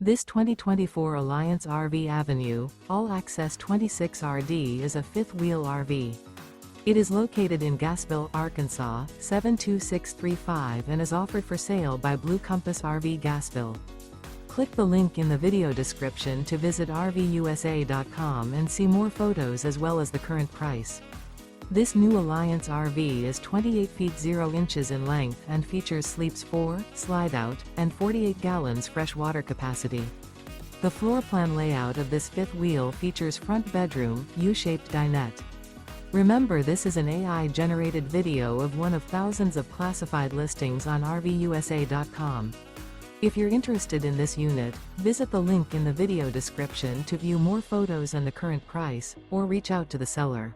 This 2024 Alliance RV Avenue, All-Access 26RD is a fifth-wheel RV. It is located in Gassville, Arkansas, 72635 and is offered for sale by Blue Compass RV Gassville. Click the link in the video description to visit RVUSA.com and see more photos as well as the current price. This new Alliance RV is 28 feet 0 inches in length and features sleeps 4, slide-out, and 48 gallons fresh water capacity. The floor plan layout of this fifth wheel features front bedroom, U-shaped dinette. Remember, this is an AI-generated video of one of thousands of classified listings on RVUSA.com. If you're interested in this unit, visit the link in the video description to view more photos and the current price, or reach out to the seller.